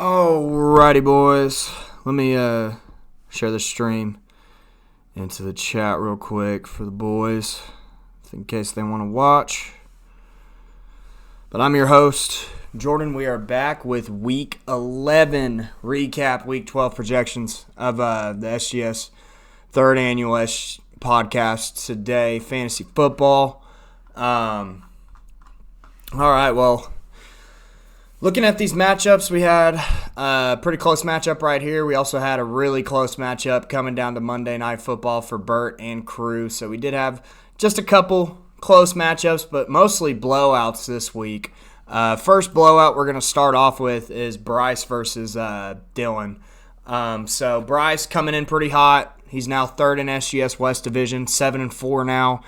Alrighty, boys. Let me share the stream into the chat real quick for the boys, in case they want to watch. But I'm your host, Jordan. We are back with Week 11 recap, Week 12 projections of the SGS third annual podcast today, fantasy football. All right, well, looking at these matchups, we had a pretty close matchup right here. We also had a really close matchup coming down to Monday Night Football for Burt and Crew. So we did have just a couple close matchups, but mostly blowouts this week. First blowout we're going to start off with is Bryce versus Dylan. So Bryce coming in pretty hot. He's now third in SGS West Division, 7-4 now.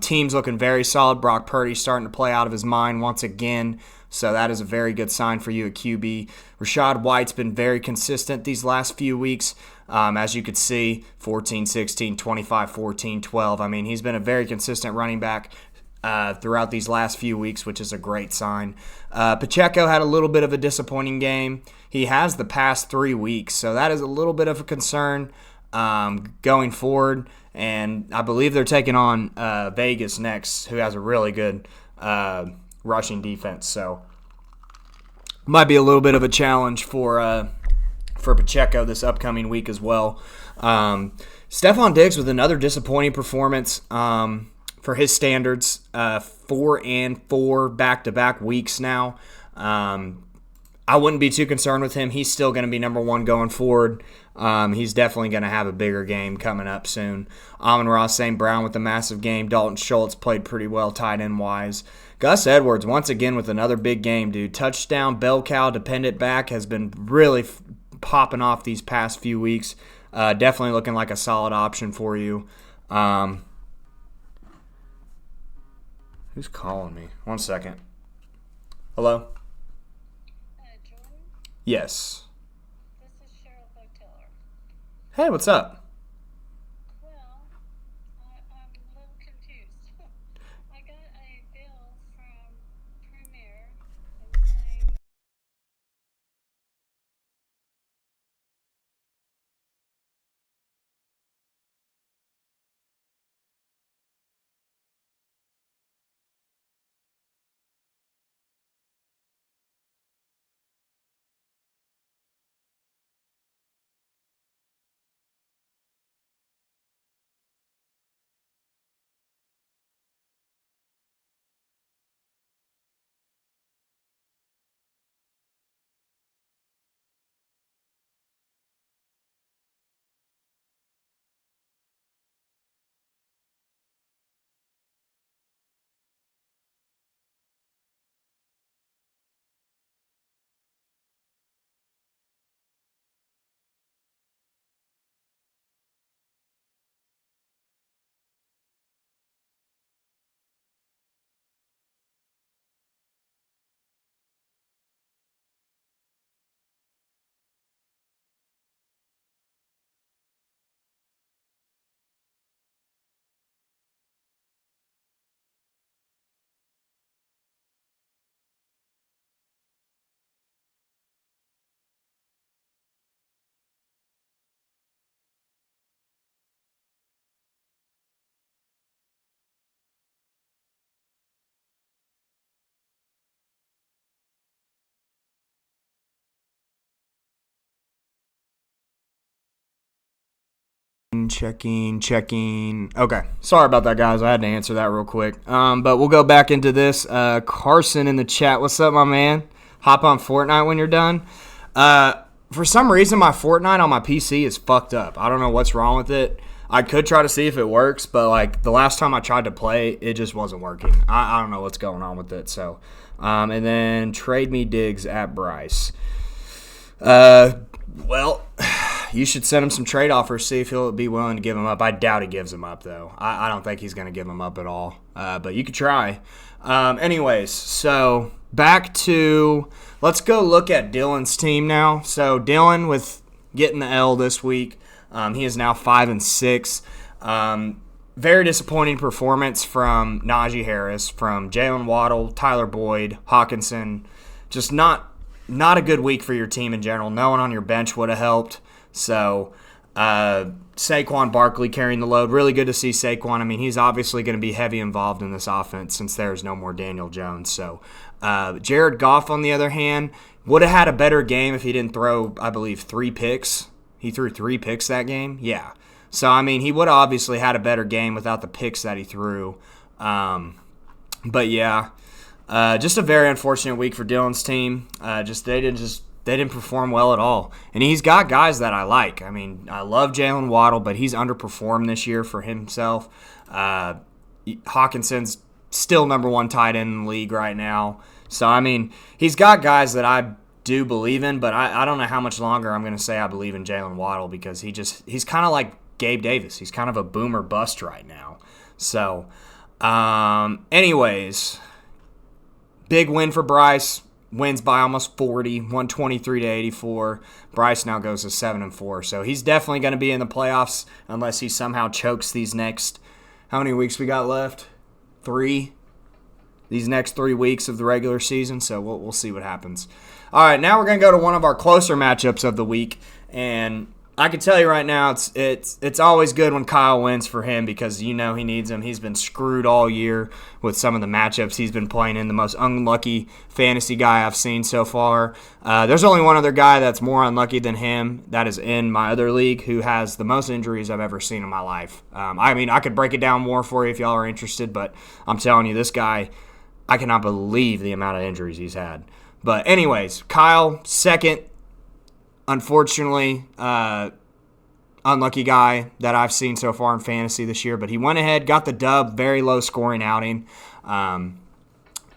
Team's looking very solid. Brock Purdy's starting to play out of his mind once again. So that is a very good sign for you at QB. Rashad White's been very consistent these last few weeks. As you could see, 14, 16, 25, 14, 12. I mean, he's been a very consistent running back throughout these last few weeks, which is a great sign. Pacheco had a little bit of a disappointing game. He has the past 3 weeks, so that is a little bit of a concern going forward. And I believe they're taking on Vegas next, who has a really good rushing defense, so might be a little bit of a challenge for Pacheco this upcoming week as well. Stephon Diggs with another disappointing performance for his standards, 4-4 back-to-back weeks now. I wouldn't be too concerned with him. He's still going to be number one going forward. He's definitely going to have a bigger game coming up soon. Amon-Ra St. Brown with a massive game. Dalton Schultz played pretty well tight end-wise. Gus Edwards, once again, with another big game, dude. Touchdown, bell cow, dependent back, has been really popping off these past few weeks. Definitely looking like a solid option for you. Who's calling me? 1 second. Hello? Jordan? Yes. This is Cheryl Boteller. Hey, what's up? Well, I'm a little confused. I got a bill from Premier and saying Checking. Okay, sorry about that, guys. I had to answer that real quick. But we'll go back into this. Carson in the chat. What's up, my man? Hop on Fortnite when you're done. For some reason, my Fortnite on my PC is fucked up. I don't know what's wrong with it. I could try to see if it works, but like the last time I tried to play, it just wasn't working. I don't know what's going on with it. So, and then trade me Diggs at Bryce. Well, you should send him some trade offers, see if he'll be willing to give them up. I doubt he gives them up, though. I don't think he's going to give them up at all. But you could try. Anyways, so back to – let's go look at Dylan's team now. So Dylan with getting the L this week. He is now 5-6. Very disappointing performance from Najee Harris, from Jalen Waddle, Tyler Boyd, Hawkinson. Just not not a good week for your team in general. No one on your bench would have helped. So Saquon Barkley carrying the load. Really good to see Saquon. I mean, he's obviously going to be heavy involved in this offense since there's no more Daniel Jones. So Jared Goff, on the other hand, would have had a better game if he didn't throw, I believe, 3 picks. He threw 3 picks that game? Yeah. So, I mean, he would have obviously had a better game without the picks that he threw. But, yeah, just a very unfortunate week for Dylan's team. They didn't perform well at all. And he's got guys that I like. I mean, I love Jalen Waddle, but he's underperformed this year for himself. Hawkinson's still number 1 tight end in the league right now. So, I mean, he's got guys that I do believe in, but I don't know how much longer I'm going to say I believe in Jalen Waddle because he's kind of like Gabe Davis. He's kind of a boomer bust right now. So, anyways, big win for Bryce. Wins by almost 40, 123-84. Bryce now goes to 7-4. So he's definitely going to be in the playoffs unless he somehow chokes these next, how many weeks we got left? 3? These next 3 weeks of the regular season. So we'll see what happens. All right, now we're going to go to one of our closer matchups of the week. And I can tell you right now, it's always good when Kyle wins for him because you know he needs him. He's been screwed all year with some of the matchups he's been playing in. The most unlucky fantasy guy I've seen so far. There's only one other guy that's more unlucky than him that is in my other league who has the most injuries I've ever seen in my life. I mean, I could break it down more for you if y'all are interested, but I'm telling you, this guy, I cannot believe the amount of injuries he's had. But anyways, Kyle, second. Unfortunately, unlucky guy that I've seen so far in fantasy this year, but he went ahead, got the dub, very low scoring outing. I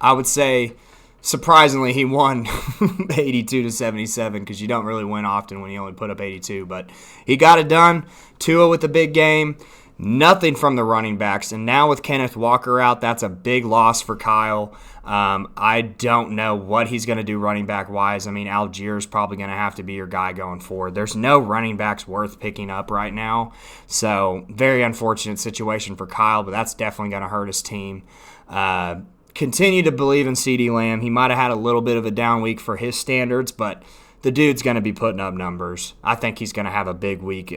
would say, surprisingly, he won 82-77 because you don't really win often when you only put up 82, but he got it done. Tua with the big game. Nothing from the running backs, and now with Kenneth Walker out, that's a big loss for Kyle. I don't know what he's going to do running back-wise. I mean, Algier's probably going to have to be your guy going forward. There's no running backs worth picking up right now, so very unfortunate situation for Kyle, but that's definitely going to hurt his team. Continue to believe in CeeDee Lamb. He might have had a little bit of a down week for his standards, but the dude's going to be putting up numbers. I think he's going to have a big week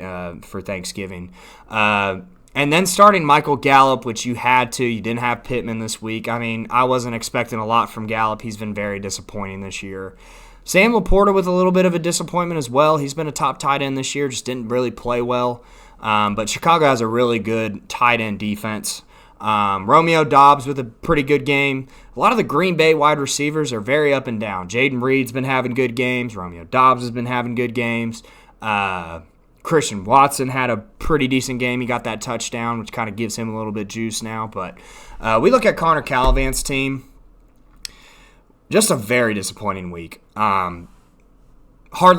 for Thanksgiving. And then starting Michael Gallup, which you had to. You didn't have Pittman this week. I mean, I wasn't expecting a lot from Gallup. He's been very disappointing this year. Sam Laporta with a little bit of a disappointment as well. He's been a top tight end this year, just didn't really play well. But Chicago has a really good tight end defense. Romeo Doubs with a pretty good game. A lot of the Green Bay wide receivers are very up and down. Jaden Reed's been having good games. Romeo Doubs has been having good games. Christian Watson had a pretty decent game. He got that touchdown, which kind of gives him a little bit juice now. But we look at Connor Calivan's team. Just a very disappointing week. Hardly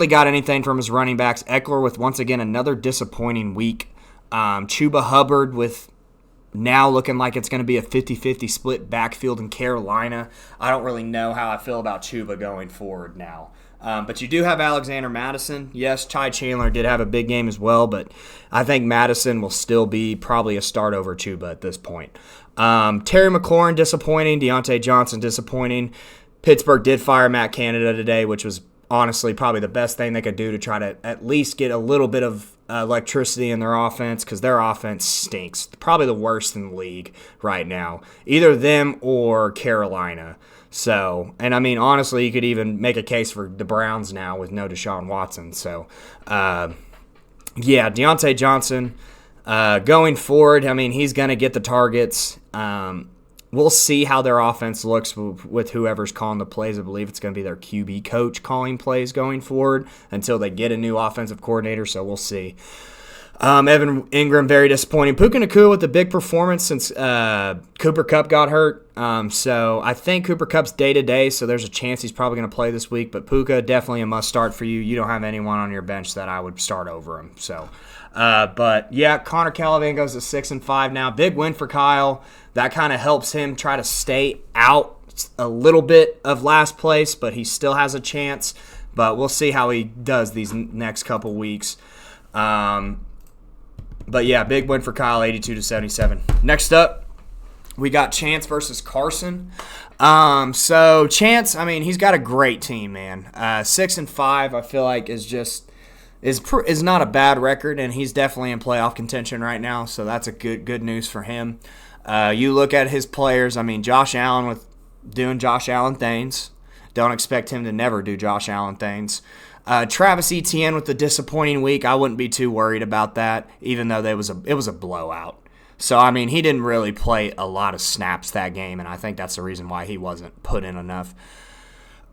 got anything from his running backs. Eckler with, once again, another disappointing week. Chuba Hubbard with now looking like it's going to be a 50-50 split backfield in Carolina. I don't really know how I feel about Chuba going forward now. But you do have Alexander Madison. Yes, Ty Chandler did have a big game as well, but I think Madison will still be probably a start over Chuba at this point. Terry McLaurin disappointing. Deontay Johnson disappointing. Pittsburgh did fire Matt Canada today, which was honestly probably the best thing they could do to try to at least get a little bit of electricity in their offense because their offense stinks. Probably the worst in the league right now. Either them or Carolina. So, and I mean, honestly, you could even make a case for the Browns now with no Deshaun Watson. So, yeah, Deontay Johnson going forward, I mean, he's going to get the targets. We'll see how their offense looks with whoever's calling the plays. I believe it's going to be their QB coach calling plays going forward until they get a new offensive coordinator, so we'll see. Evan Ingram, very disappointing. Puka Nacua with a big performance since Cooper Kupp got hurt. So I think Cooper Kupp's day-to-day, so there's a chance he's probably going to play this week. But Puka, definitely a must-start for you. You don't have anyone on your bench that I would start over him. So, but, yeah, Connor Calivan goes to 6-5 now. Big win for Kyle. That kind of helps him try to stay out a little bit of last place, but he still has a chance. But we'll see how he does these next couple weeks. But, yeah, big win for Kyle, 82-77. Next up, we got Chance versus Carson. So Chance, I mean, he's got a great team, man. 6-5, I feel like is not a bad record, and he's definitely in playoff contention right now. So that's a good news for him. You look at his players. I mean, Josh Allen doing Josh Allen things. Don't expect him to never do Josh Allen things. Travis Etienne with the disappointing week. I wouldn't be too worried about that, even though it was a blowout. So, I mean, he didn't really play a lot of snaps that game, and I think that's the reason why he wasn't put in enough.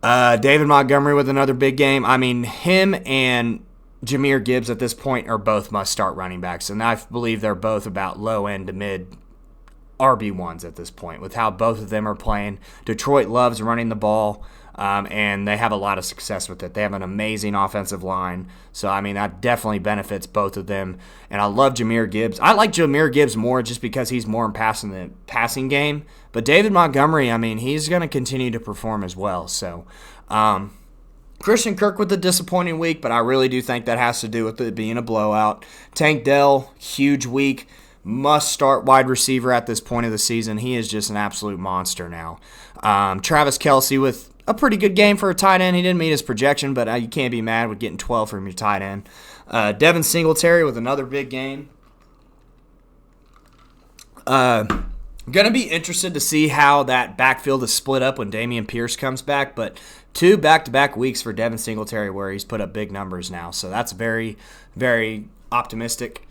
David Montgomery with another big game. I mean, him and Jahmyr Gibbs at this point are both must-start running backs, and I believe they're both about low-end to mid RB1s at this point with how both of them are playing. Detroit loves running the ball. And they have a lot of success with it. They have an amazing offensive line. So, I mean, that definitely benefits both of them. And I love Jahmyr Gibbs. I like Jahmyr Gibbs more just because he's more in the passing game. But David Montgomery, I mean, he's going to continue to perform as well. So, Christian Kirk with a disappointing week, but I really do think that has to do with it being a blowout. Tank Dell, huge week. Must-start wide receiver at this point of the season. He is just an absolute monster now. Travis Kelce with a pretty good game for a tight end. He didn't meet his projection, but you can't be mad with getting 12 from your tight end. Devin Singletary with another big game. Going to be interested to see how that backfield is split up when Dameon Pierce comes back, but 2 back-to-back weeks for Devin Singletary where he's put up big numbers now, so that's very, very optimistic.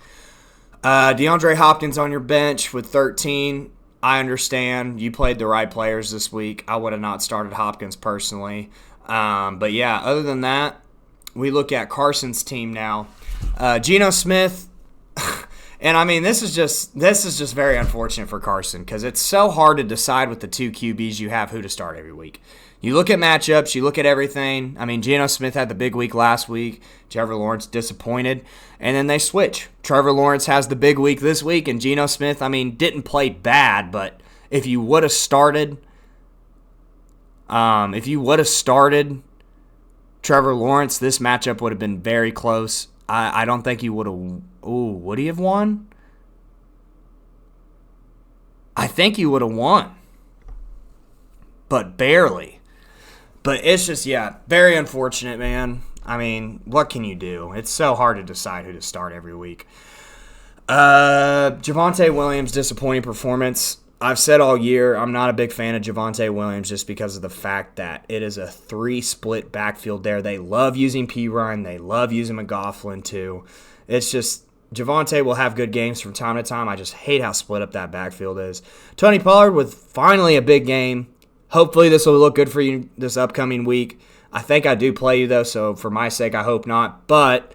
DeAndre Hopkins on your bench with 13. I understand you played the right players this week. I would have not started Hopkins personally. But, yeah, other than that, we look at Carson's team now. Geno Smith, and, I mean, this is just very unfortunate for Carson because it's so hard to decide with the 2 QBs you have who to start every week. You look at matchups, you look at everything. I mean, Geno Smith had the big week last week. Trevor Lawrence disappointed. And then they switch. Trevor Lawrence has the big week this week, and Geno Smith, I mean, didn't play bad, but if you would have started Trevor Lawrence, this matchup would have been very close. I don't think he would have. Would he have won? I think he would have won, but barely. But it's just, yeah, very unfortunate, man. I mean, what can you do? It's so hard to decide who to start every week. Javonte Williams, disappointing performance. I've said all year I'm not a big fan of Javonte Williams just because of the fact that it is a 3-split backfield there. They love using P-Run. They love using McLaughlin too. It's just Javonte will have good games from time to time. I just hate how split up that backfield is. Tony Pollard with finally a big game. Hopefully this will look good for you this upcoming week. I think I do play you, though, so for my sake, I hope not. But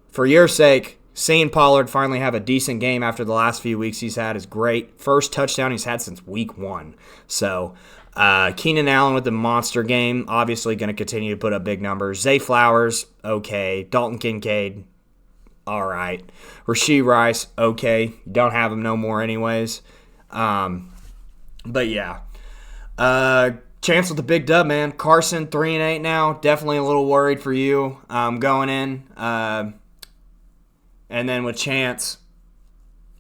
for your sake, seeing Pollard finally have a decent game after the last few weeks he's had is great. First touchdown he's had since week 1. So Keenan Allen with the monster game, obviously going to continue to put up big numbers. Zay Flowers, okay. Dalton Kincaid, all right. Rashee Rice, okay. Don't have him no more anyways. But, yeah. Chance with the big dub, man. Carson 3-8 now. Definitely a little worried for you going in. And then with Chance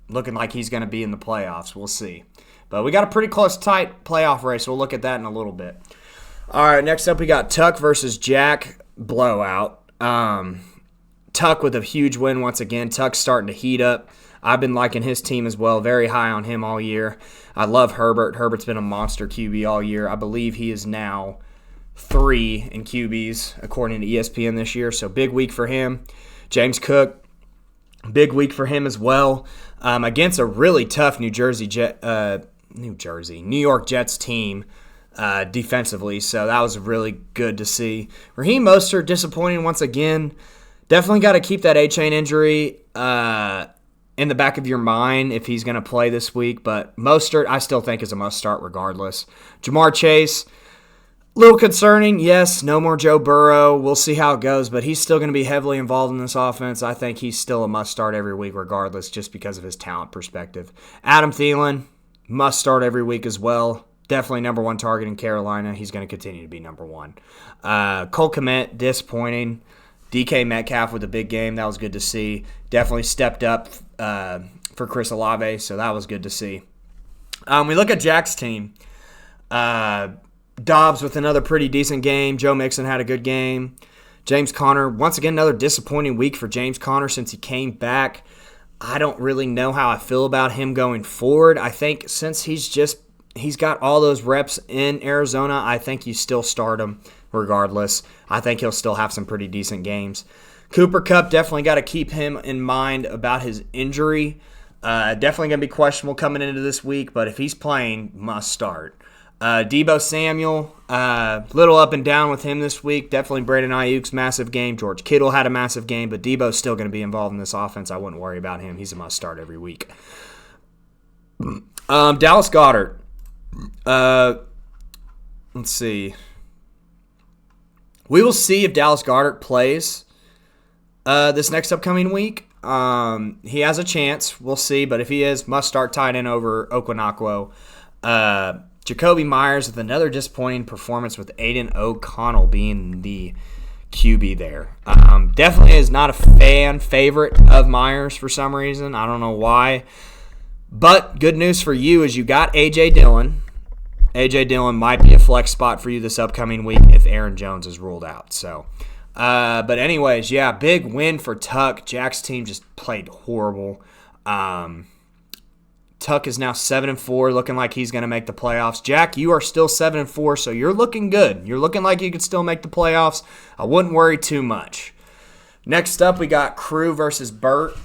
looking like he's going to be in the playoffs. We'll see. But we got a pretty close, tight playoff race. We'll look at that in a little bit. All right, next up we got Tuck versus Jack. Blowout. Tuck with a huge win once again. Tuck's starting to heat up. I've been liking his team as well. Very high on him all year. I love Herbert. Herbert's been a monster QB all year. I believe he is now 3 in QBs according to ESPN this year. So big week for him. James Cook, big week for him as well. Against a really tough New York Jets team defensively. So that was really good to see. Raheem Mostert disappointing once again. Definitely got to keep that A-chain injury in the back of your mind if he's going to play this week. But Mostert, I still think, is a must-start regardless. Jamar Chase, a little concerning. Yes, no more Joe Burrow. We'll see how it goes, but he's still going to be heavily involved in this offense. I think he's still a must-start every week regardless just because of his talent perspective. Adam Thielen, must-start every week as well. Definitely number 1 target in Carolina. He's going to continue to be number 1. Cole Kmet, disappointing. DK Metcalf with a big game. That was good to see. Definitely stepped up for Chris Olave, so that was good to see. We look at Jack's team. Dobbs with another pretty decent game. Joe Mixon had a good game. James Conner, once again, another disappointing week for James Conner since he came back. I don't really know how I feel about him going forward. I think since he's got all those reps in Arizona, I think you still start him regardless. I think he'll still have some pretty decent games. Cooper Kupp, definitely got to keep him in mind about his injury. Definitely going to be questionable coming into this week, but if he's playing, must start. Deebo Samuel, little up and down with him this week. Definitely Brandon Ayuk's massive game. George Kittle had a massive game, but Deebo's still going to be involved in this offense. I wouldn't worry about him. He's a must start every week. Dallas Goedert. Let's see. We will see if Dallas Goedert plays this next upcoming week. He has a chance. We'll see. But if he is, must start tight end over Okwonakwo. Jacoby Myers with another disappointing performance with Aiden O'Connell being the QB there. Definitely is not a fan favorite of Myers for some reason. I don't know why. But good news for you is you got A.J. Dillon. A.J. Dillon might be a flex spot for you this upcoming week if Aaron Jones is ruled out. So, but anyways, yeah, big win for Tuck. Jack's team just played horrible. Tuck is now 7-4, looking like he's going to make the playoffs. Jack, you are still 7-4, so you're looking good. You're looking like you could still make the playoffs. I wouldn't worry too much. Next up, we got Crew versus Burt.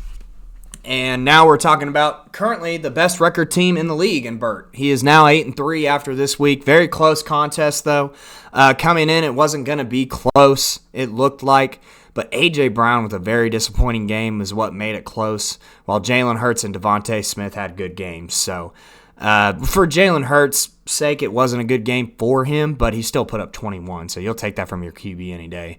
And now we're talking about currently the best record team in the league in Burt. He is now 8-3 after this week. Very close contest, though. Coming in, it wasn't going to be close, it looked like. But A.J. Brown with a very disappointing game is what made it close, while Jalen Hurts and Devontae Smith had good games. So for Jalen Hurts' sake, it wasn't a good game for him, but he still put up 21. So you'll take that from your QB any day.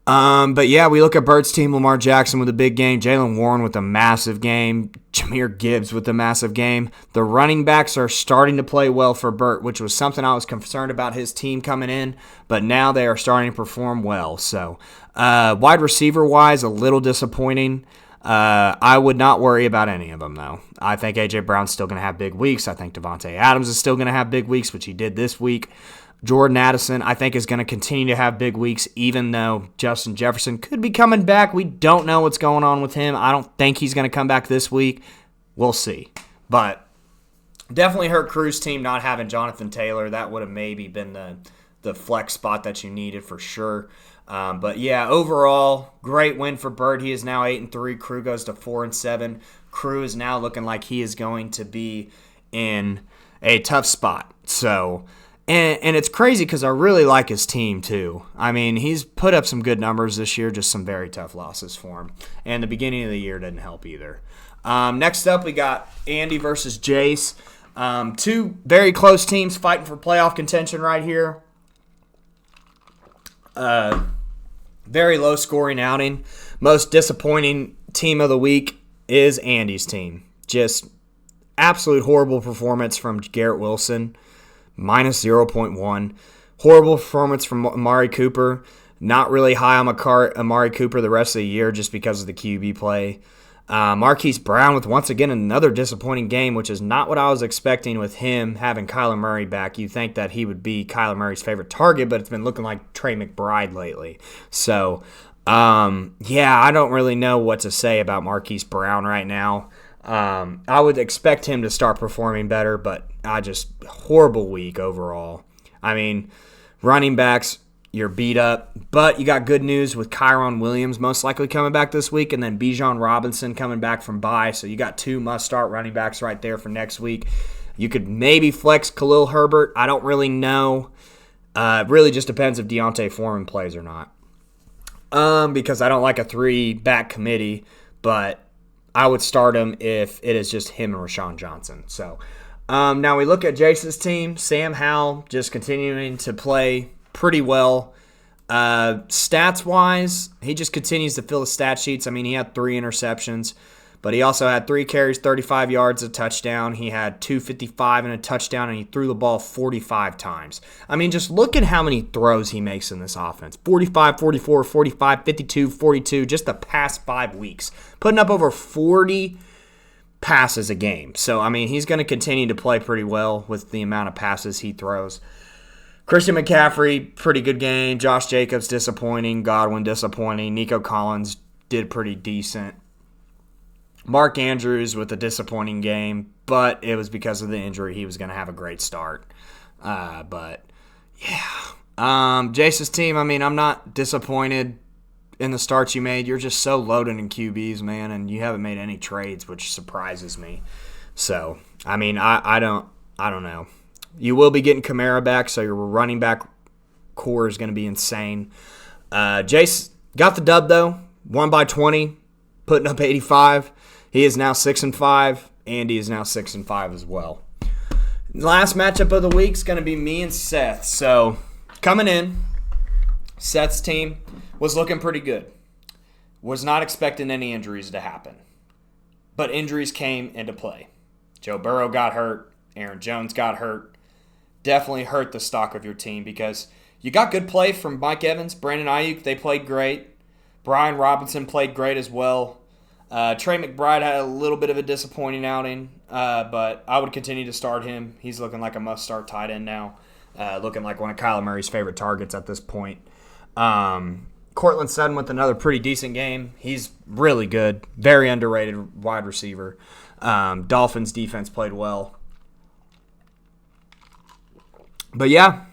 But yeah, we look at Burt's team, Lamar Jackson with a big game, Jaylen Warren with a massive game, Jahmyr Gibbs with a massive game. The running backs are starting to play well for Burt, which was something I was concerned about his team coming in, but now they are starting to perform well. So wide receiver-wise, a little disappointing. I would not worry about any of them, though. I think A.J. Brown's still going to have big weeks. I think Devontae Adams is still going to have big weeks, which he did this week. Jordan Addison, I think, is going to continue to have big weeks, even though Justin Jefferson could be coming back. We don't know what's going on with him. I don't think he's going to come back this week. We'll see. But definitely hurt Crew's team not having Jonathan Taylor. That would have maybe been the flex spot that you needed for sure. But yeah, overall, great win for Burt. He is now 8-3. Crew goes to 4-7. Crew is now looking like he is going to be in a tough spot. So... And it's crazy because I really like his team, too. I mean, he's put up some good numbers this year, just some very tough losses for him. And the beginning of the year didn't help either. Next up, we got Andy versus Jace. Two very close teams fighting for playoff contention right here. Very low-scoring outing. Most disappointing team of the week is Andy's team. Just absolute horrible performance from Garrett Wilson. Minus 0.1. Horrible performance from Amari Cooper. Not really high on Amari Cooper the rest of the year just because of the QB play. Marquise Brown with once again another disappointing game, which is not what I was expecting with him having Kyler Murray back. You'd think that he would be Kyler Murray's favorite target, but it's been looking like Trey McBride lately. So, yeah, I don't really know what to say about Marquise Brown right now. I would expect him to start performing better, but horrible week overall. I mean, running backs, you're beat up, but you got good news with Kyron Williams most likely coming back this week, and then Bijan Robinson coming back from bye, so you got two must-start running backs right there for next week. You could maybe flex Khalil Herbert. I don't really know. It really just depends if Deontay Foreman plays or not, because I don't like a three-back committee, but I would start him if it is just him and Rashawn Johnson. So now we look at Jace's team. Sam Howell just continuing to play pretty well. Stats-wise, he just continues to fill the stat sheets. I mean, he had 3 interceptions, but he also had 3 carries, 35 yards, a touchdown. He had 255 and a touchdown, and he threw the ball 45 times. I mean, just look at how many throws he makes in this offense. 45, 44, 45, 52, 42, just the past 5 weeks. Putting up over 40 passes a game. So, I mean, he's going to continue to play pretty well with the amount of passes he throws. Christian McCaffrey, pretty good game. Josh Jacobs, disappointing. Godwin, disappointing. Nico Collins did pretty decent. Mark Andrews with a disappointing game, but it was because of the injury. He was going to have a great start. But, yeah. Jace's team, I mean, I'm not disappointed in the starts you made. You're just so loaded in QBs, man, and you haven't made any trades, which surprises me. So, I mean, I don't know. You will be getting Kamara back, so your running back core is going to be insane. Jace got the dub, though. Won by 20, putting up 85. He is now 6-5. Andy is now 6-5 as well. Last matchup of the week is going to be me and Seth. So, coming in, Seth's team was looking pretty good. Was not expecting any injuries to happen. But injuries came into play. Joe Burrow got hurt. Aaron Jones got hurt. Definitely hurt the stock of your team because you got good play from Mike Evans, Brandon Ayuk. They played great. Brian Robinson played great as well. Trey McBride had a little bit of a disappointing outing, but I would continue to start him. He's looking like a must-start tight end now, looking like one of Kyler Murray's favorite targets at this point. Cortland Sutton with another pretty decent game. He's really good, very underrated wide receiver. Dolphins defense played well. But yeah,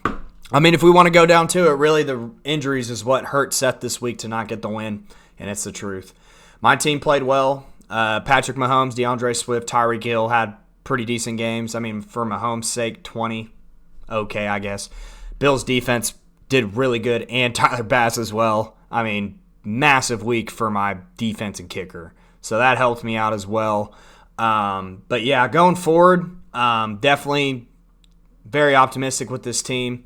I mean, if we want to go down to it, really the injuries is what hurt Seth this week to not get the win, and it's the truth. My team played well. Patrick Mahomes, DeAndre Swift, Tyreek Hill had pretty decent games. I mean, for Mahomes' sake, 20, okay, I guess. Bills' defense did really good, and Tyler Bass as well. I mean, massive week for my defense and kicker. So that helped me out as well. But yeah, going forward, definitely very optimistic with this team.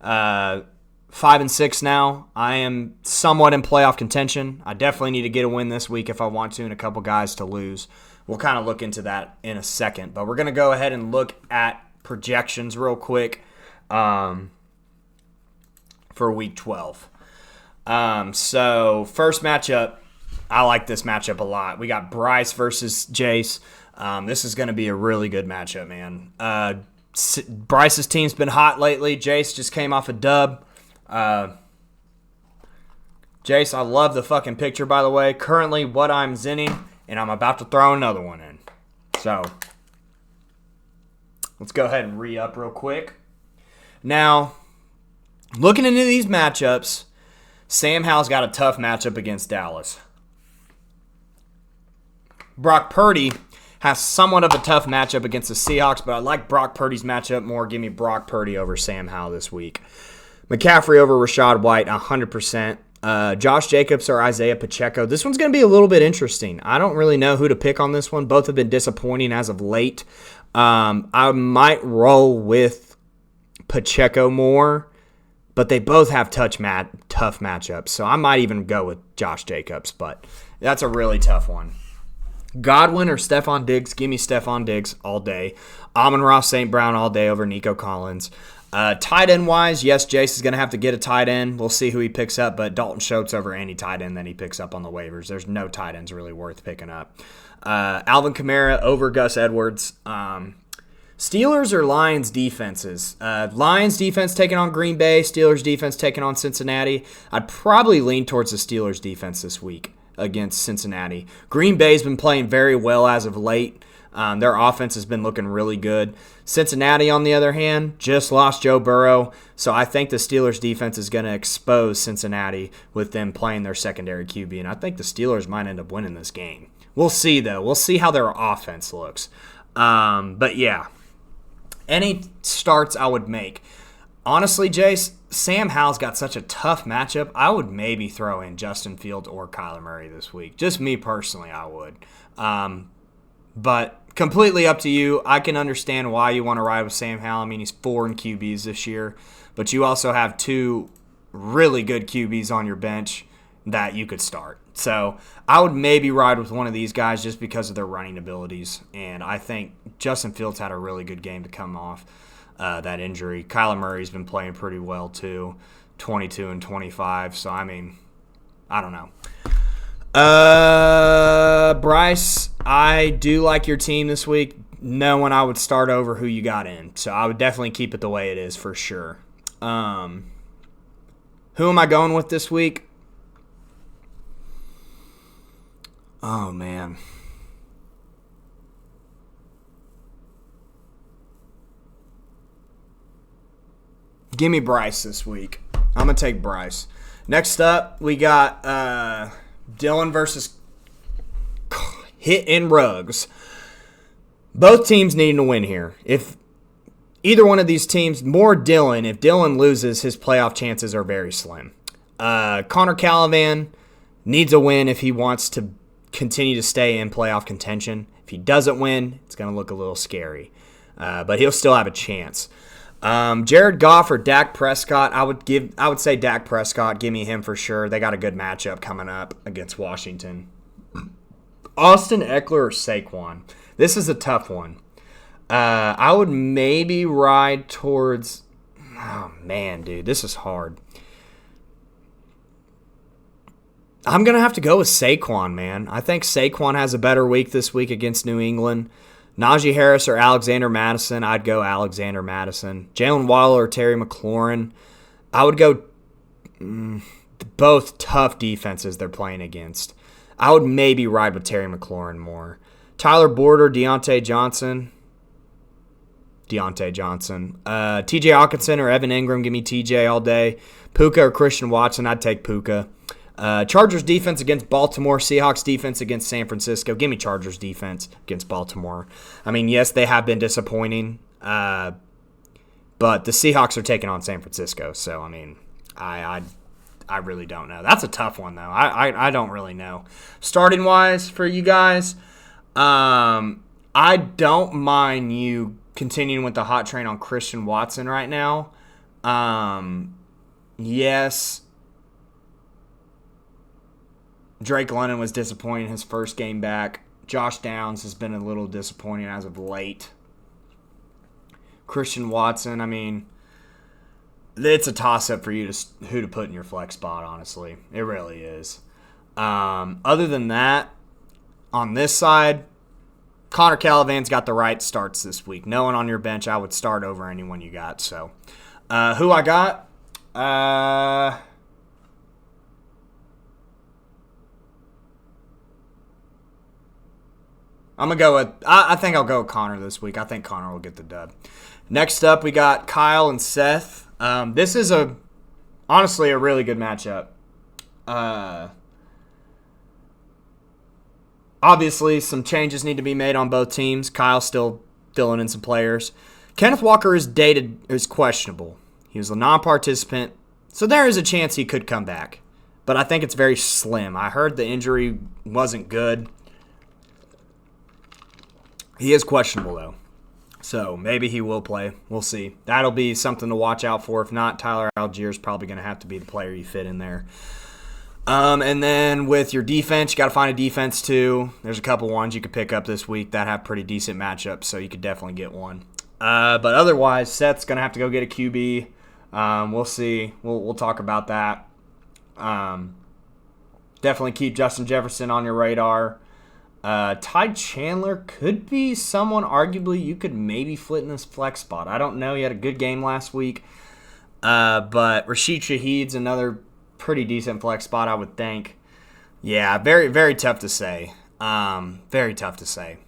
5-6 now. I am somewhat in playoff contention. I definitely need to get a win this week if I want to, and a couple guys to lose. We'll kind of look into that in a second. But we're going to go ahead and look at projections real quick for Week 12. So first matchup, I like this matchup a lot. We got Bryce versus Jace. This is going to be a really good matchup, man. Bryce's team's been hot lately. Jace just came off a dub. Jace, I love the fucking picture, by the way. Currently what I'm zinning, and I'm about to throw another one in. So, let's go ahead and re-up real quick. Now, looking into these matchups, Sam Howell's got a tough matchup against Dallas. Brock Purdy has somewhat of a tough matchup against the Seahawks, but I like Brock Purdy's matchup more. Give me Brock Purdy over Sam Howell this week. McCaffrey over Rashad White, 100%. Josh Jacobs or Isaiah Pacheco. This one's going to be a little bit interesting. I don't really know who to pick on this one. Both have been disappointing as of late. I might roll with Pacheco more, but they both have tough matchups, so I might even go with Josh Jacobs, but that's a really tough one. Godwin or Stephon Diggs? Give me Stephon Diggs all day. Amon-Ra St. Brown all day over Nico Collins. Tight end wise, yes, Jace is going to have to get a tight end. We'll see who he picks up, but Dalton Schultz over any tight end that he picks up on the waivers. There's no tight ends really worth picking up. Alvin Kamara over Gus Edwards. Steelers or Lions defenses? Lions defense taking on Green Bay. Steelers defense taking on Cincinnati. I'd probably lean towards the Steelers defense this week against Cincinnati. Green Bay's been playing very well as of late. Their offense has been looking really good. Cincinnati, on the other hand, just lost Joe Burrow, so I think the Steelers' defense is going to expose Cincinnati with them playing their secondary QB, and I think the Steelers might end up winning this game. We'll see, though. We'll see how their offense looks. But, yeah, any starts I would make. Honestly, Jace, Sam Howell's got such a tough matchup. I would maybe throw in Justin Fields or Kyler Murray this week. Just me personally, I would. But completely up to you. I can understand why you want to ride with Sam Howell. I mean, he's 4 in QBs this year. But you also have 2 really good QBs on your bench that you could start. So I would maybe ride with one of these guys just because of their running abilities. And I think Justin Fields had a really good game to come off that injury. Kyler Murray's been playing pretty well too, 22 and 25. So, I mean, I don't know. Bryce, I do like your team this week, knowing I would start over who you got in. So I would definitely keep it the way it is for sure. Who am I going with this week? Oh, man. Give me Bryce this week. I'm going to take Bryce. Next up, we got Dylan versus Hit and Ruggs. Both teams needing to win here. If either one of these teams, more Dylan, if Dylan loses, his playoff chances are very slim. Connor Calivan needs a win if he wants to continue to stay in playoff contention. If he doesn't win, it's going to look a little scary. But he'll still have a chance. Jared Goff or Dak Prescott, I would say Dak Prescott. Give me him for sure. They got a good matchup coming up against Washington. Austin Eckler or Saquon. This is a tough one. I would maybe ride towards. Oh man, dude, this is hard. I'm gonna have to go with Saquon, man. I think Saquon has a better week this week against New England. Najee Harris or Alexander Madison, I'd go Alexander Madison. Jalen Waddle or Terry McLaurin, I would go both tough defenses they're playing against. I would maybe ride with Terry McLaurin more. Tyler Boyd or Deontay Johnson. TJ Hawkinson or Evan Ingram, give me TJ all day. Puka or Christian Watson, I'd take Puka. Chargers defense against Baltimore. Seahawks defense against San Francisco. Give me Chargers defense against Baltimore. I mean, yes, they have been disappointing, but the Seahawks are taking on San Francisco. So, I mean, I really don't know. That's a tough one, though. I don't really know. Starting wise for you guys, I don't mind you continuing with the hot train on Christian Watson right now. Yes. Drake London was disappointing his first game back. Josh Downs has been a little disappointing as of late. Christian Watson, I mean, it's a toss-up for you to who to put in your flex spot, honestly. It really is. Other than that, on this side, Connor Calivan's got the right starts this week. No one on your bench, I would start over anyone you got. So, who I got? I'm going to go with – I think I'll go with Connor this week. I think Connor will get the dub. Next up, we got Kyle and Seth. This is honestly a really good matchup. Obviously, some changes need to be made on both teams. Kyle's still filling in some players. Kenneth Walker is questionable. He was a non-participant, so there is a chance he could come back. But I think it's very slim. I heard the injury wasn't good. He is questionable, though. So maybe he will play. We'll see. That'll be something to watch out for. If not, Tyler Algier is probably going to have to be the player you fit in there. And then with your defense, you got to find a defense, too. There's a couple ones you could pick up this week that have pretty decent matchups, so you could definitely get one. But otherwise, Seth's going to have to go get a QB. We'll see. We'll talk about that. Definitely keep Justin Jefferson on your radar. Ty Chandler could be someone arguably you could maybe flit in this flex spot. I don't know. He had a good game last week. But Rashid Shaheed's another pretty decent flex spot, I would think. Yeah, very, very tough to say. Very tough to say.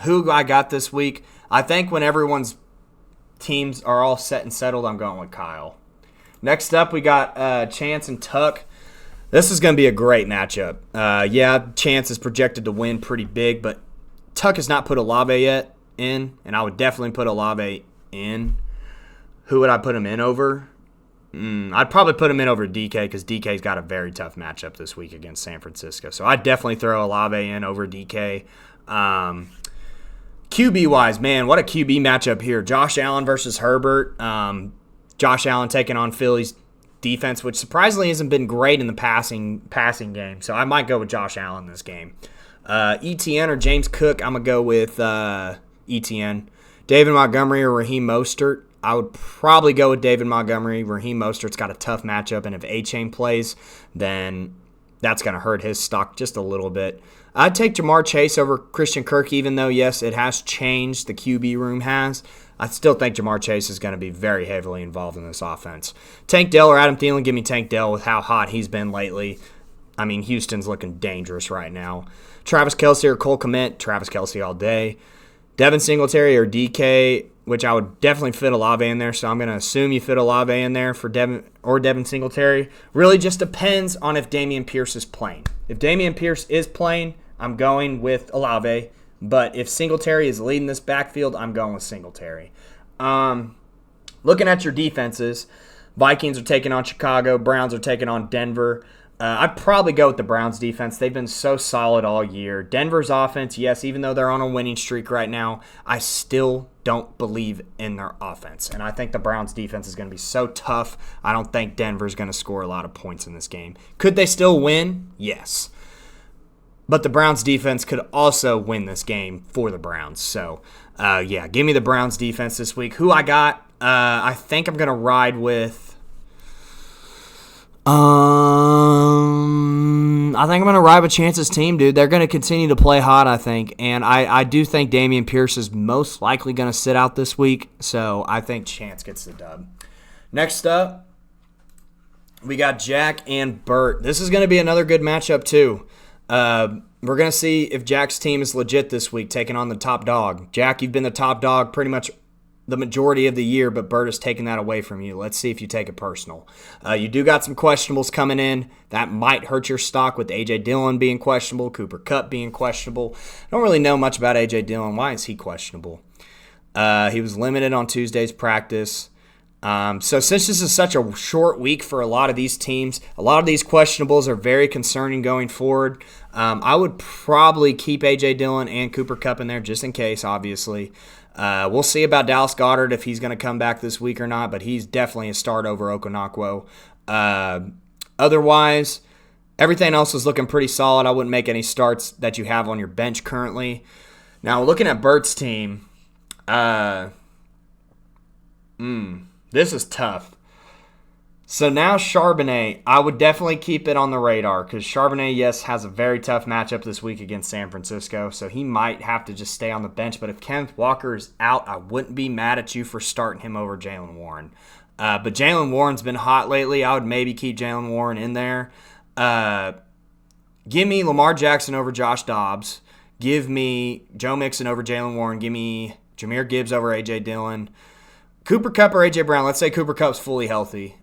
Who I got this week? I think when everyone's teams are all set and settled, I'm going with Kyle. Next up, we got Chance and Tuck. This is going to be a great matchup. Yeah, Chance is projected to win pretty big, but Tuck has not put Olave yet in, and I would definitely put Olave in. Who would I put him in over? I'd probably put him in over DK because DK's got a very tough matchup this week against San Francisco. So I'd definitely throw Olave in over DK. QB-wise, man, what a QB matchup here. Josh Allen versus Herbert. Josh Allen taking on Philly's defense, which surprisingly hasn't been great in the passing game. So I might go with Josh Allen this game. ETN or James Cook, I'm going to go with ETN. David Montgomery or Raheem Mostert. I would probably go with David Montgomery. Raheem Mostert's got a tough matchup, and if A-Chain plays, then that's going to hurt his stock just a little bit. I'd take Jamar Chase over Christian Kirk, even though, yes, it has changed. The QB room has. I still think Jamar Chase is going to be very heavily involved in this offense. Tank Dell or Adam Thielen, give me Tank Dell with how hot he's been lately. I mean, Houston's looking dangerous right now. Travis Kelce or Cole Kmet, Travis Kelce all day. Devin Singletary or DK, which I would definitely fit Olave in there, so I'm going to assume you fit Olave in there for Devin Singletary. Really just depends on if Dameon Pierce is playing. If Dameon Pierce is playing, I'm going with Olave. But if Singletary is leading this backfield, I'm going with Singletary. Looking at your defenses, Vikings are taking on Chicago. Browns are taking on Denver. I'd probably go with the Browns defense. They've been so solid all year. Denver's offense, yes, even though they're on a winning streak right now, I still don't believe in their offense. And I think the Browns defense is going to be so tough, I don't think Denver's going to score a lot of points in this game. Could they still win? Yes. But the Browns defense could also win this game for the Browns. So, yeah, give me the Browns defense this week. Who I got? I think I'm going to ride with... I think I'm going to ride with Chance's team, dude. They're going to continue to play hot, I think. And I do think Dameon Pierce is most likely going to sit out this week. So I think Chance gets the dub. Next up, we got Jack and Bert. This is going to be another good matchup, too. We're going to see if Jack's team is legit this week, taking on the top dog. Jack, you've been the top dog pretty much the majority of the year, but Bert has taken that away from you. Let's see if you take it personal. You do got some questionables coming in. That might hurt your stock with A.J. Dillon being questionable, Cooper Kupp being questionable. I don't really know much about A.J. Dillon. Why is he questionable? He was limited on Tuesday's practice. So since this is such a short week for a lot of these teams, a lot of these questionables are very concerning going forward. I would probably keep A.J. Dillon and Cooper Kupp in there just in case, obviously. We'll see about Dallas Goedert if he's going to come back this week or not, but he's definitely a start over Okonkwo. Otherwise, everything else is looking pretty solid. I wouldn't make any starts that you have on your bench currently. Now, looking at Bert's team, this is tough. So now Charbonnet, I would definitely keep it on the radar because Charbonnet, yes, has a very tough matchup this week against San Francisco, so he might have to just stay on the bench. But if Kenneth Walker is out, I wouldn't be mad at you for starting him over Jaylen Warren. But Jaylen Warren's been hot lately. I would maybe keep Jaylen Warren in there. Give me Lamar Jackson over Josh Dobbs. Give me Joe Mixon over Jaylen Warren. Give me Jahmyr Gibbs over A.J. Dillon. Cooper Kupp or A.J. Brown. Let's say Cooper Kupp's fully healthy.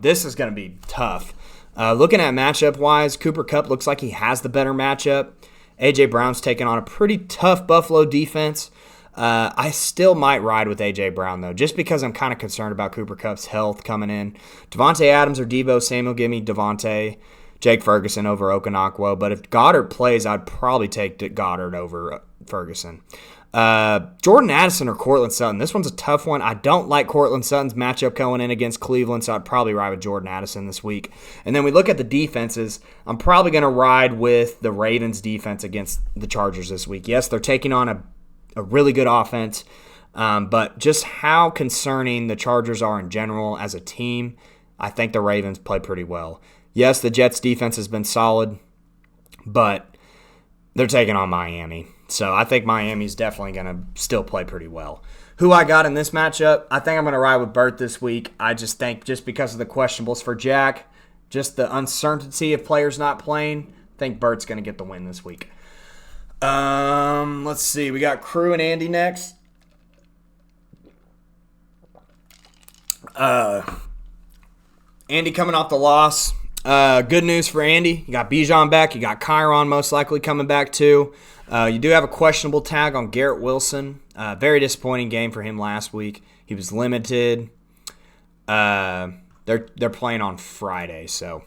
This is going to be tough. Looking at matchup-wise, Cooper Kupp looks like he has the better matchup. A.J. Brown's taking on a pretty tough Buffalo defense. I still might ride with A.J. Brown, though, just because I'm kind of concerned about Cooper Kupp's health coming in. Devontae Adams or Deebo Samuel, give me Devontae. Jake Ferguson over Okonkwo. But if Goddard plays, I'd probably take Goddard over Ferguson. Jordan Addison or Courtland Sutton. This one's a tough one. I don't like Courtland Sutton's matchup going in against Cleveland, so I'd probably ride with Jordan Addison this week. And then we look at the defenses. I'm probably going to ride with the Ravens defense against the Chargers this week. Yes, they're taking on a really good offense, but just how concerning the Chargers are in general as a team, I think the Ravens play pretty well. Yes, the Jets defense has been solid, but they're taking on Miami. So I think Miami's definitely going to still play pretty well. Who I got in this matchup, I think I'm going to ride with Bert this week. I just think just because of the questionables for Jack, just the uncertainty of players not playing, I think Bert's going to get the win this week. Let's see. We got Crew and Andy next. Andy coming off the loss. Good news for Andy. You got Bijan back. You got Kyron most likely coming back too. You do have a questionable tag on Garrett Wilson. Very disappointing game for him last week. He was limited. They're playing on Friday, so.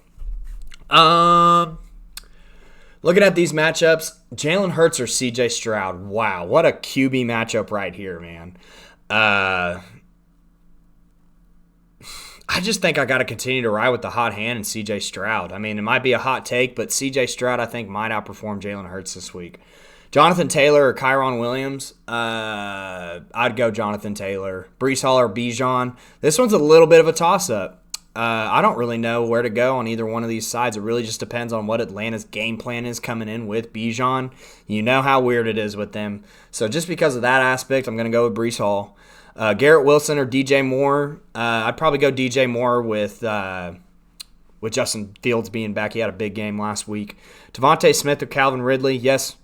Looking at these matchups, Jalen Hurts or C.J. Stroud. Wow, what a QB matchup right here, man. I just think I got to continue to ride with the hot hand and C.J. Stroud. I mean, it might be a hot take, but C.J. Stroud, I think, might outperform Jalen Hurts this week. Jonathan Taylor or Kyron Williams? I'd go Jonathan Taylor. Breece Hall or Bijan? This one's a little bit of a toss-up. I don't really know where to go on either one of these sides. It really just depends on what Atlanta's game plan is coming in with Bijan. You know how weird it is with them. So just because of that aspect, I'm going to go with Breece Hall. Garrett Wilson or DJ Moore. I'd probably go DJ Moore with Justin Fields being back. He had a big game last week. Devontae Smith or Calvin Ridley. Yes,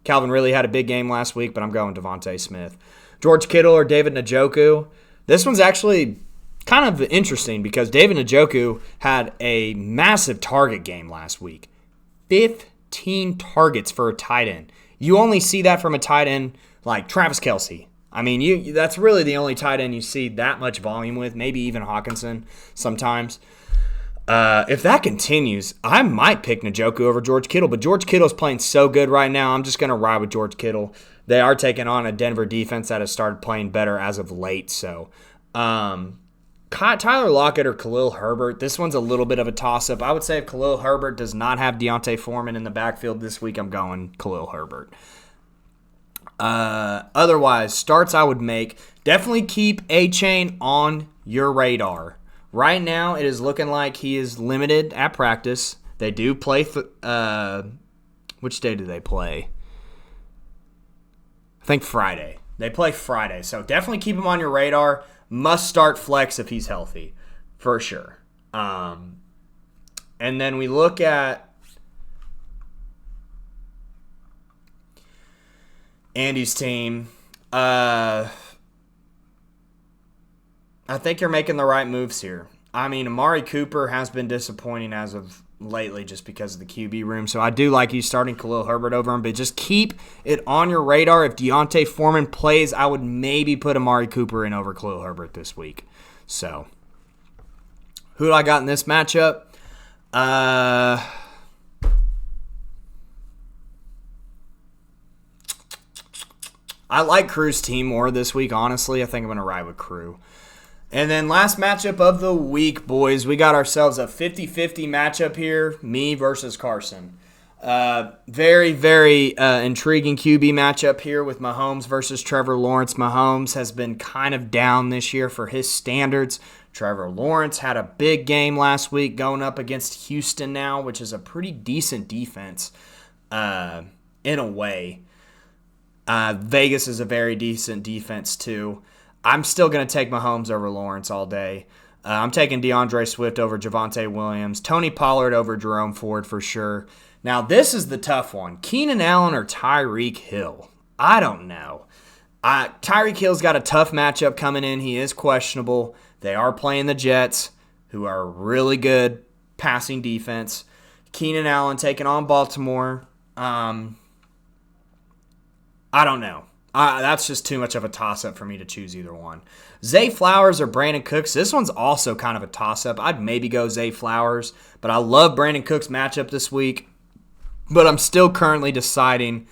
Calvin Ridley had a big game last week, but I'm going Devontae Smith. George Kittle or David Njoku. This one's actually kind of interesting because David Njoku had a massive target game last week. 15 targets for a tight end. You only see that from a tight end like Travis Kelce. I mean, that's really the only tight end you see that much volume with, maybe even Hawkinson sometimes. If that continues, I might pick Njoku over George Kittle, but George Kittle's playing so good right now, I'm just going to ride with George Kittle. They are taking on a Denver defense that has started playing better as of late. So, Tyler Lockett or Khalil Herbert, this one's a little bit of a toss-up. I would say if Khalil Herbert does not have Deontay Foreman in the backfield this week, I'm going Khalil Herbert. Otherwise, starts I would make, definitely keep A-Chain on your radar. Right now, it is looking like he is limited at practice. They do play, which day do they play? I think Friday. They play Friday, so definitely keep him on your radar. Must start flex if he's healthy, for sure. And then we look at Andy's team. I think you're making the right moves here. I mean, Amari Cooper has been disappointing as of lately just because of the QB room. So I do like you starting Khalil Herbert over him, but just keep it on your radar. If Deontay Foreman plays, I would maybe put Amari Cooper in over Khalil Herbert this week. So who do I got in this matchup? I like Crew's team more this week, honestly. I think I'm going to ride with Crew. And then last matchup of the week, boys. We got ourselves a 50-50 matchup here, me versus Carson. Very, very intriguing QB matchup here with Mahomes versus Trevor Lawrence. Mahomes has been kind of down this year for his standards. Trevor Lawrence had a big game last week going up against Houston now, which is a pretty decent defense in a way. Vegas is a very decent defense too. I'm still going to take Mahomes over Lawrence all day. I'm taking DeAndre Swift over Javonte Williams. Tony Pollard over Jerome Ford for sure. Now, this is the tough one. Keenan Allen or Tyreek Hill? I don't know. Tyreek Hill's got a tough matchup coming in. He is questionable. They are playing the Jets, who are a really good passing defense. Keenan Allen taking on Baltimore. I don't know. That's just too much of a toss-up for me to choose either one. Zay Flowers or Brandon Cooks. This one's also kind of a toss-up. I'd maybe go Zay Flowers, but I love Brandon Cooks' matchup this week. But I'm still currently deciding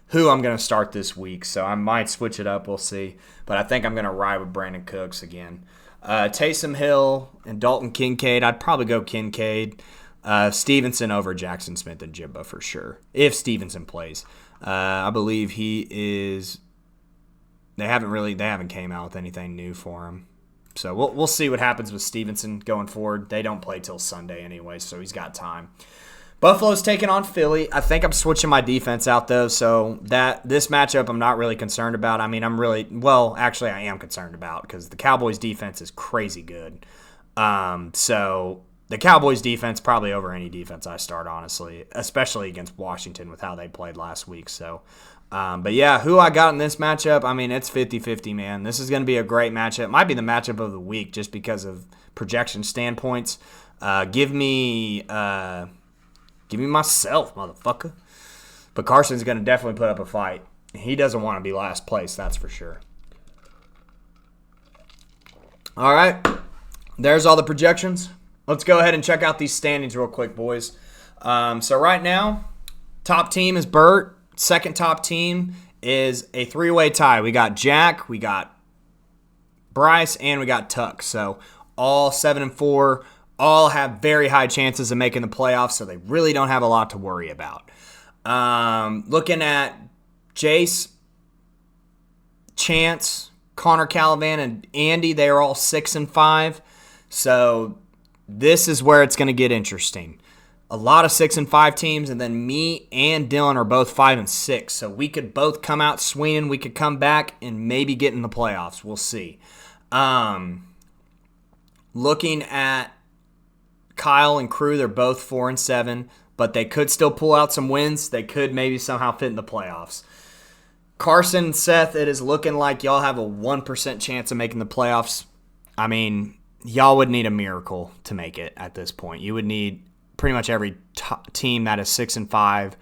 who I'm going to start this week, so I might switch it up. We'll see. But I think I'm going to ride with Brandon Cooks again. Taysom Hill and Dalton Kincaid. I'd probably go Kincaid. Stevenson over Jackson Smith and Jibba for sure, if Stevenson plays. I believe he is. They haven't came out with anything new for him, so we'll see what happens with Stevenson going forward. They don't play till Sunday anyway, so he's got time. Buffalo's taking on Philly. I think I'm switching my defense out though, so this matchup I'm not really concerned about. I mean, actually I am concerned about because the Cowboys defense is crazy good. So the Cowboys defense probably over any defense I start, honestly, especially against Washington with how they played last week. So, but yeah, who I got in this matchup, I mean, it's 50-50, man. This is going to be a great matchup. It might be the matchup of the week just because of projection standpoints. Give me myself, motherfucker. But Carson's going to definitely put up a fight. He doesn't want to be last place, that's for sure. All right, there's all the projections. Let's go ahead and check out these standings real quick, boys. So right now, top team is Bert. Second top team is a three-way tie. We got Jack, we got Bryce, and we got Tuck. So all 7-4, all have very high chances of making the playoffs, so they really don't have a lot to worry about. Looking at Jace, Chance, Connor Calivan, and Andy, they are all 6-5. So this is where it's going to get interesting. A lot of 6-5 teams, and then me and Dylan are both 5-6. So we could both come out swinging. We could come back and maybe get in the playoffs. We'll see. Looking at Kyle and Crew, they're both 4-7, but they could still pull out some wins. They could maybe somehow fit in the playoffs. Carson and Seth, it is looking like y'all have a 1% chance of making the playoffs. I mean, y'all would need a miracle to make it at this point. You would need pretty much every team that is 6-5,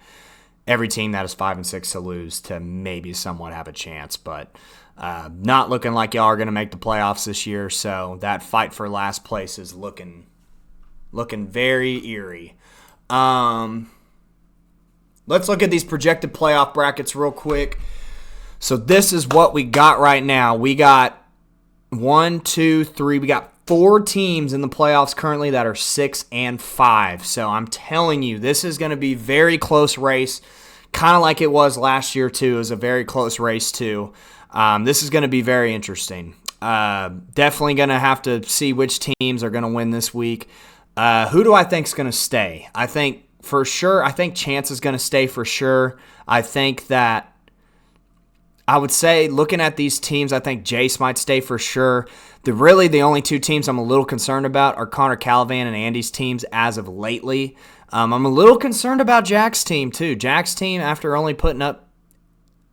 every team that is 5-6 to lose to maybe somewhat have a chance. But not looking like y'all are going to make the playoffs this year. So that fight for last place is looking very eerie. Let's look at these projected playoff brackets real quick. So this is what we got right now. We got 1, 2, 3. We got 4 teams in the playoffs currently that are 6-5. So I'm telling you, this is going to be very close race, kind of like it was last year too. It was a very close race too. This is going to be very interesting. Definitely going to have to see which teams are going to win this week. Who do I think is going to stay? I think for sure. I think Chance is going to stay for sure. I think that. I would say, looking at these teams, I think Jace might stay for sure. The only 2 teams I'm a little concerned about are Connor Calavan and Andy's teams as of lately. I'm a little concerned about Jack's team, too. Jack's team, after only putting up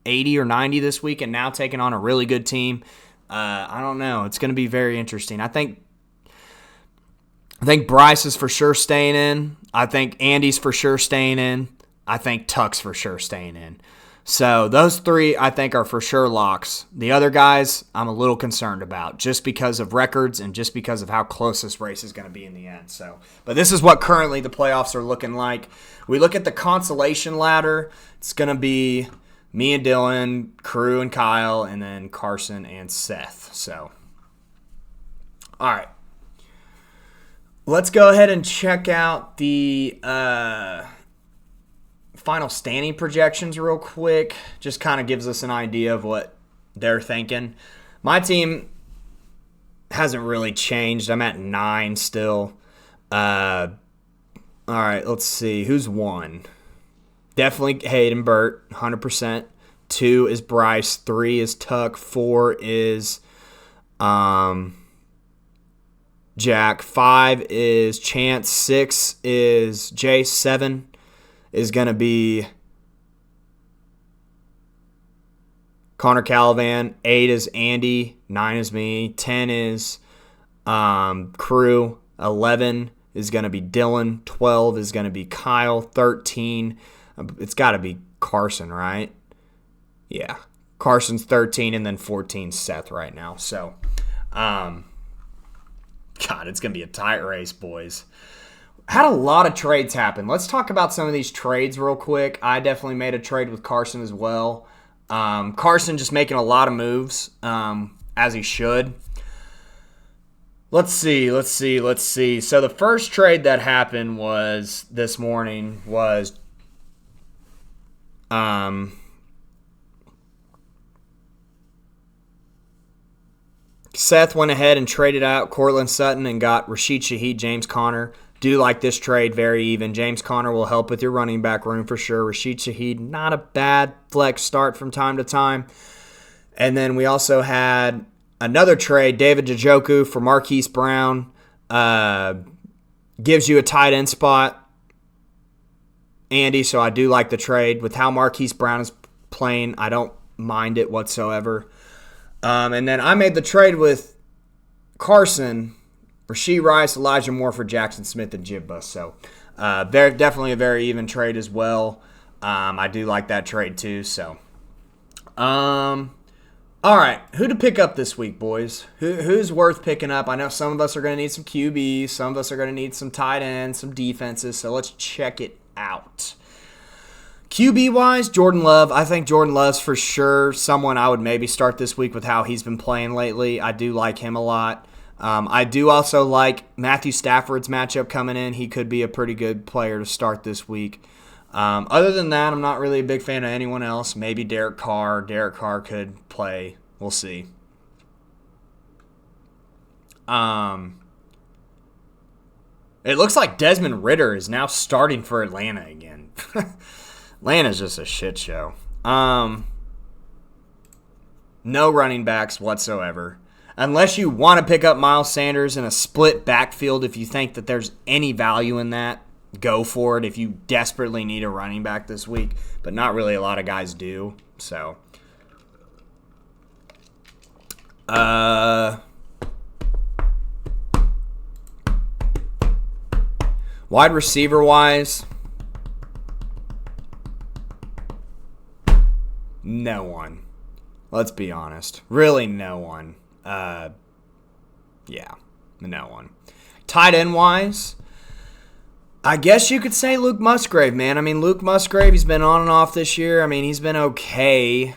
80 or 90 this week and now taking on a really good team, I don't know. It's going to be very interesting. I think Bryce is for sure staying in. I think Andy's for sure staying in. I think Tuck's for sure staying in. So those 3, I think, are for sure locks. The other guys, I'm a little concerned about just because of records and just because of how close this race is going to be in the end. But this is what currently the playoffs are looking like. We look at the consolation ladder. It's going to be me and Dylan, Crew and Kyle, and then Carson and Seth. So, all right. Let's go ahead and check out the final standing projections real quick. Just kind of gives us an idea of what they're thinking. My team hasn't really changed. I'm at 9 still. All right, let's see. Who's 1? Definitely Hayden Burt, 100%. 2 is Bryce. 3 is Tuck. 4 is Jack. 5 is Chance. 6 is Jace. 7 is going to be Connor Calavan. 8 is Andy. 9 is me. 10 is Crew. 11 is going to be Dylan. 12 is going to be Kyle. 13, it's got to be Carson, right? Yeah. Carson's 13, and then 14 Seth right now. So, God, it's going to be a tight race, boys. Had a lot of trades happen. Let's talk about some of these trades real quick. I definitely made a trade with Carson as well. Carson just making a lot of moves, as he should. Let's see. So the first trade that happened was this morning was Seth went ahead and traded out Cortland Sutton and got Rashid Shaheed, James Conner. Do like this trade, very even. James Conner will help with your running back room for sure. Rashid Shaheed, not a bad flex start from time to time. And then we also had another trade, David Njoku for Marquise Brown. Gives you a tight end spot, Andy, so I do like the trade. With how Marquise Brown is playing, I don't mind it whatsoever. And then I made the trade with Carson, Rashee Rice, Elijah Moore for Jackson Smith and Jibba. So definitely a very even trade as well. I do like that trade too. So, all right, who to pick up this week, boys? Who's worth picking up? I know some of us are going to need some QBs. Some of us are going to need some tight ends, some defenses. So let's check it out. QB-wise, Jordan Love. I think Jordan Love's for sure someone I would maybe start this week with how he's been playing lately. I do like him a lot. I do also like Matthew Stafford's matchup coming in. He could be a pretty good player to start this week. Other than that, I'm not really a big fan of anyone else. Maybe Derek Carr. Derek Carr could play. We'll see. It looks like Desmond Ridder is now starting for Atlanta again. Atlanta's just a shit show. No running backs whatsoever. Unless you want to pick up Miles Sanders in a split backfield, if you think that there's any value in that, go for it if you desperately need a running back this week. But not really a lot of guys do. So, wide receiver wise, no one. Let's be honest. Really no one. Yeah, no one. Tight end wise, I guess you could say Luke Musgrave, man. I mean, Luke Musgrave, he's been on and off this year. I mean, he's been okay.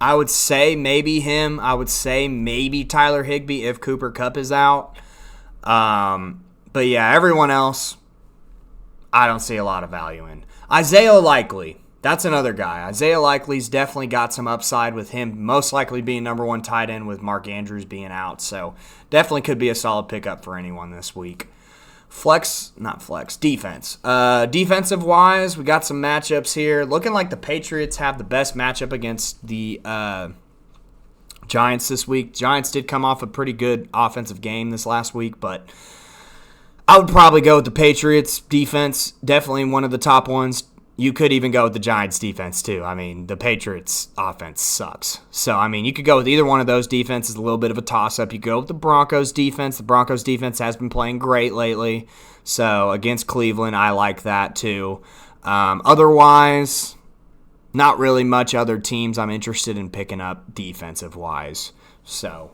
I would say maybe him. I would say maybe Tyler Higbee if Cooper Kupp is out. But yeah, everyone else, I don't see a lot of value in. Isaiah Likely, that's another guy. Isaiah Likely's definitely got some upside with him most likely being number one tight end with Mark Andrews being out. So definitely could be a solid pickup for anyone this week. Defense. Defensive-wise, we got some matchups here. Looking like the Patriots have the best matchup against the Giants this week. Giants did come off a pretty good offensive game this last week, but I would probably go with the Patriots defense. Definitely one of the top ones. You could even go with the Giants defense too. I mean, the Patriots offense sucks. So, I mean, you could go with either one of those defenses, a little bit of a toss-up. You could go with the Broncos defense. The Broncos defense has been playing great lately. So, against Cleveland, I like that too. Otherwise, not really much other teams I'm interested in picking up defensive-wise. So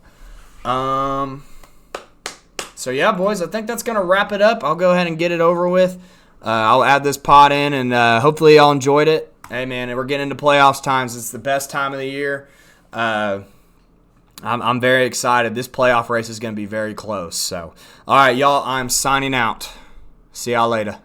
yeah, boys, I think that's going to wrap it up. I'll go ahead and get it over with. I'll add this pod in, and hopefully y'all enjoyed it. Hey, man, we're getting into playoffs times. It's the best time of the year. I'm very excited. This playoff race is going to be very close. So, all right, y'all, I'm signing out. See y'all later.